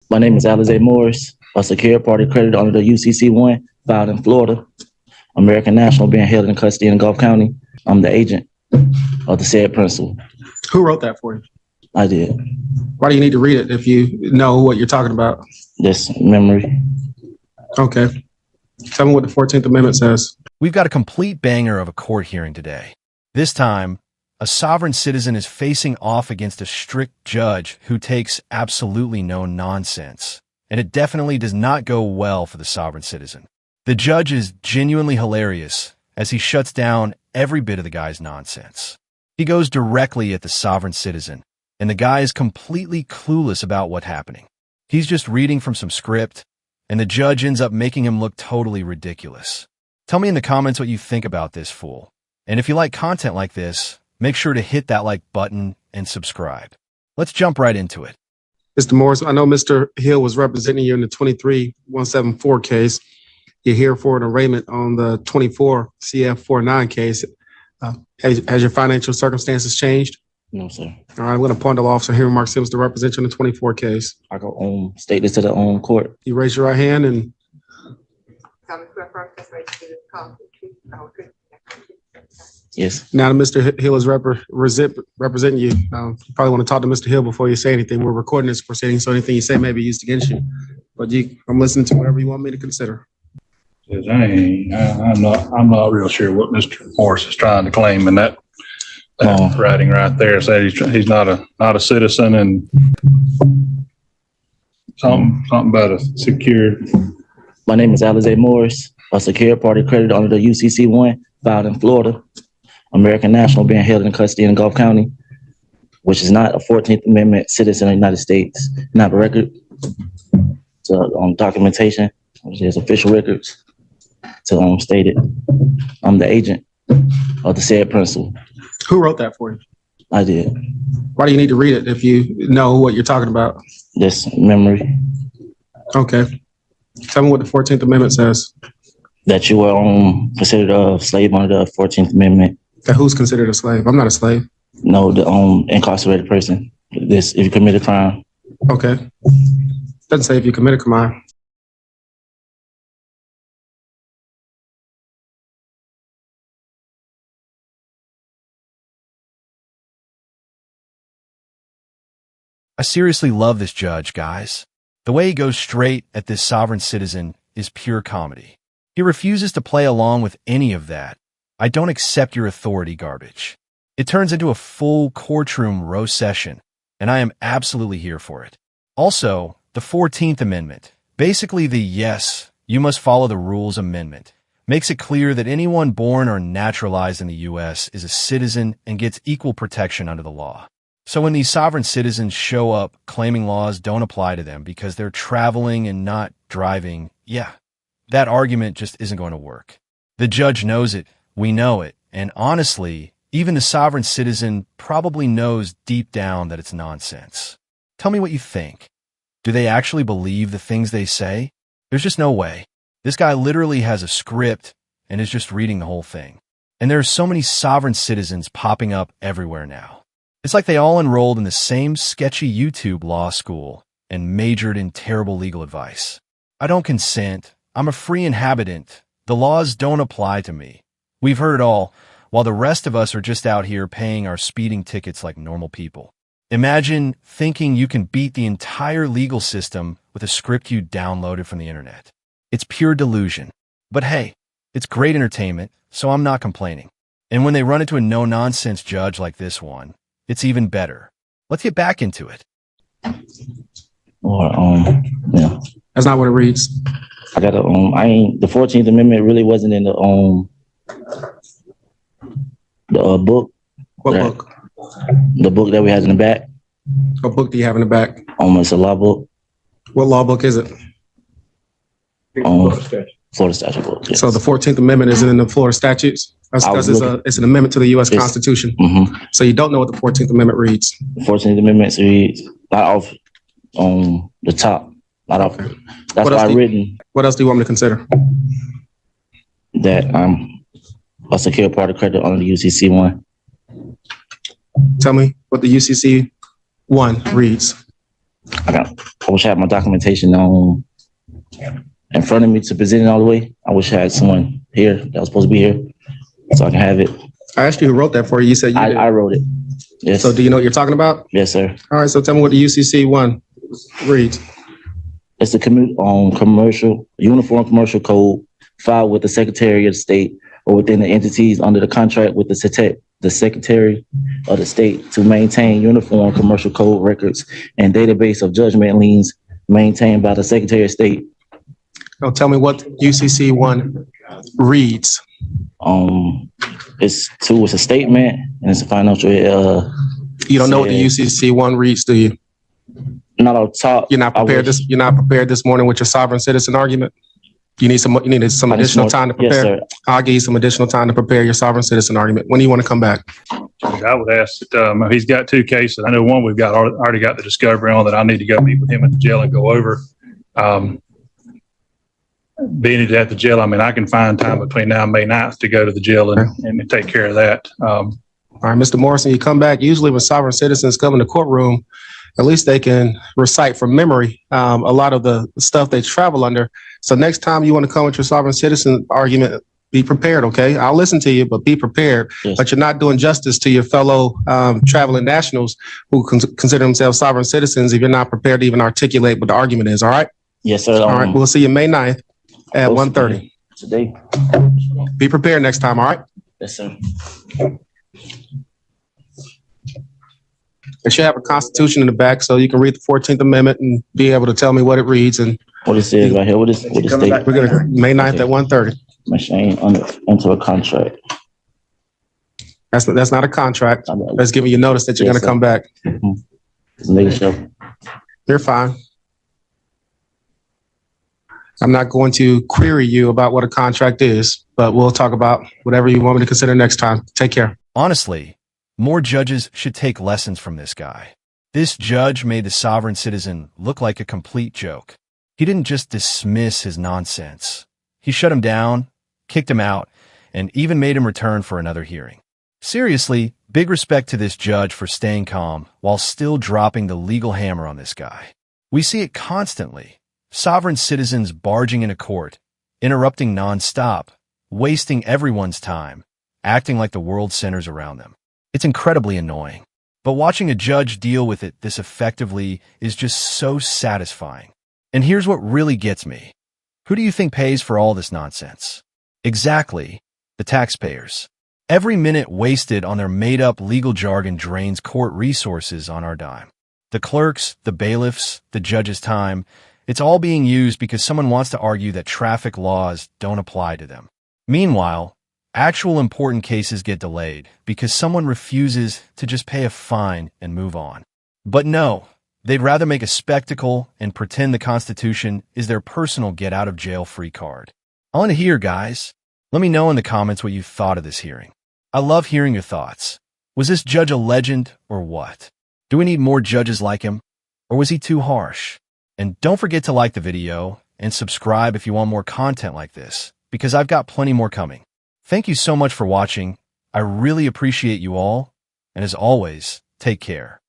My name is Alize Morris, a secured party creditor under the UCC-1 filed in Florida. American National being held in custody in Gulf County. I'm the agent of the said principal. Who wrote that for you? I did. Why do you need to read it if you know what you're talking about? This memory. Okay. Tell me what the 14th Amendment says. We've got a complete banger of a court hearing today. This time, a sovereign citizen is facing off against a strict judge who takes absolutely no nonsense. And it definitely does not go well for the sovereign citizen. The judge is genuinely hilarious as he shuts down every bit of the guy's nonsense. He goes directly at the sovereign citizen, and the guy is completely clueless about what's happening. He's just reading from some script, and the judge ends up making him look totally ridiculous. Tell me in the comments what you think about this fool. And if you like content like this, make sure to hit that like button and subscribe. Let's jump right into it. Mr. Morris, I know Mr. Hill was representing you in the 23174 case. You're here for an arraignment on the 24 CF49 case. Has your financial circumstances changed? No, sir. All right, I'm going to appoint the law officer here, Mark Sims, to represent you in the 24 case. I go state this to the court. You raise your right hand and Yes. now that Mr. Hill is representing you, you probably want to talk to Mr. Hill before you say anything. We're recording this proceeding, so anything you say may be used against you. But I'm listening to whatever you want me to consider. I'm not real sure what Mr. Morris is trying to claim in that writing right there. Said he's not a citizen and something about a secured. My name is Alize Morris, a secured party creditor under the UCC-1 filed in Florida. American National being held in custody in Gulf County, which is not a 14th Amendment citizen of the United States. Not a record. So documentation, which is official records. To state it, I'm the agent of the said principal. Who wrote that for you? I did. Why do you need to read it if you know what you're talking about? This memory. Okay. Tell me what the 14th Amendment says. That you were considered a slave under the 14th Amendment. That who's considered a slave? I'm not a slave. No, the incarcerated person. If you commit a crime. Okay. Doesn't say if you commit a crime. I seriously love this judge, guys. The way he goes straight at this sovereign citizen is pure comedy. He refuses to play along with any of that "I don't accept your authority" garbage. It turns into a full courtroom roast session, and I am absolutely here for it. Also, the 14th Amendment, basically the "yes, you must follow the rules" amendment, makes it clear that anyone born or naturalized in the U.S. is a citizen and gets equal protection under the law. So when these sovereign citizens show up claiming laws don't apply to them because they're traveling and not driving, yeah, that argument just isn't going to work. The judge knows it, we know it, and honestly, even the sovereign citizen probably knows deep down that it's nonsense. Tell me what you think. Do they actually believe the things they say? There's just no way. This guy literally has a script and is just reading the whole thing. And there are so many sovereign citizens popping up everywhere now. It's like they all enrolled in the same sketchy YouTube law school and majored in terrible legal advice. I don't consent. I'm a free inhabitant. The laws don't apply to me. We've heard it all, while the rest of us are just out here paying our speeding tickets like normal people. Imagine thinking you can beat the entire legal system with a script you downloaded from the internet. It's pure delusion. But hey, it's great entertainment, so I'm not complaining. And when they run into a no-nonsense judge like this one, it's even better. Let's get back into it. Or yeah. That's not what it reads. I got the 14th Amendment really wasn't in the book. What book? The book that we had in the back. What book do you have in the back? It's a law book. What law book is it? Florida statute book. Yes. So the 14th Amendment isn't in the Florida statutes? That's because it's an amendment to the U.S. Constitution. Mm-hmm. So you don't know what the 14th Amendment reads? The 14th Amendment reads not off the top. Not off. Okay. That's why I've written. What else do you want me to consider? That I'm a secure party creditor under the UCC-1. Tell me what the UCC-1 reads. I got I wish I had my documentation on in front of me to present it all the way. I wish I had someone here that was supposed to be here so I can have it. I asked you who wrote that for you. You said you did. I wrote it. Yes. So do you know what you're talking about? Yes, sir. All right. So tell me what the UCC 1 reads. It's the Uniform Commercial Code filed with the Secretary of State or within the entities under the contract with the Secretary of the State to maintain uniform commercial code records and database of judgment liens maintained by the Secretary of State. Now tell me what UCC 1 reads. It's a statement and it's a financial. You don't know what the UCC 1 reads, do you? Not on top. You're not prepared this morning with your sovereign citizen argument. You need some additional time to prepare. Yes, sir. I'll give you some additional time to prepare your sovereign citizen argument. When do you want to come back? I would ask that, he's got 2 cases. I know one we've got already got the discovery on that I need to go meet with him at the jail and go over. Being at the jail, I can find time between now and May 9th to go to the jail and take care of that. All right, Mr. Morrison, you come back. Usually when sovereign citizens come in the courtroom, at least they can recite from memory a lot of the stuff they travel under. So next time you want to come with your sovereign citizen argument, be prepared, okay? I'll listen to you, but be prepared. Yes. But you're not doing justice to your fellow traveling nationals who consider themselves sovereign citizens if you're not prepared to even articulate what the argument is, all right? Yes, sir. All right, we'll see you May 9th at 1:30. Today. Be prepared next time, all right? Yes, sir. It should have a constitution in the back so you can read the 14th Amendment and be able to tell me what it reads. And What it says right here. What is state? we're going to May 9th at 1:30. Machine into a contract. That's not a contract. That's giving you notice that you're Yes, going to come back. Just making sure. You're fine. I'm not going to query you about what a contract is, but we'll talk about whatever you want me to consider next time. Take care. Honestly, more judges should take lessons from this guy. This judge made the sovereign citizen look like a complete joke. He didn't just dismiss his nonsense. He shut him down, kicked him out, and even made him return for another hearing. Seriously, big respect to this judge for staying calm while still dropping the legal hammer on this guy. We see it constantly. Sovereign citizens barging into court, interrupting nonstop, wasting everyone's time, acting like the world centers around them. It's incredibly annoying. But watching a judge deal with it this effectively is just so satisfying. And here's what really gets me. Who do you think pays for all this nonsense? Exactly, the taxpayers. Every minute wasted on their made-up legal jargon drains court resources on our dime. The clerks, the bailiffs, the judge's time, it's all being used because someone wants to argue that traffic laws don't apply to them. Meanwhile, actual important cases get delayed because someone refuses to just pay a fine and move on. But no, they'd rather make a spectacle and pretend the Constitution is their personal get-out-of-jail-free card. I want to hear, guys. Let me know in the comments what you thought of this hearing. I love hearing your thoughts. Was this judge a legend or what? Do we need more judges like him? Or was he too harsh? And don't forget to like the video and subscribe if you want more content like this, because I've got plenty more coming. Thank you so much for watching. I really appreciate you all. And as always, take care.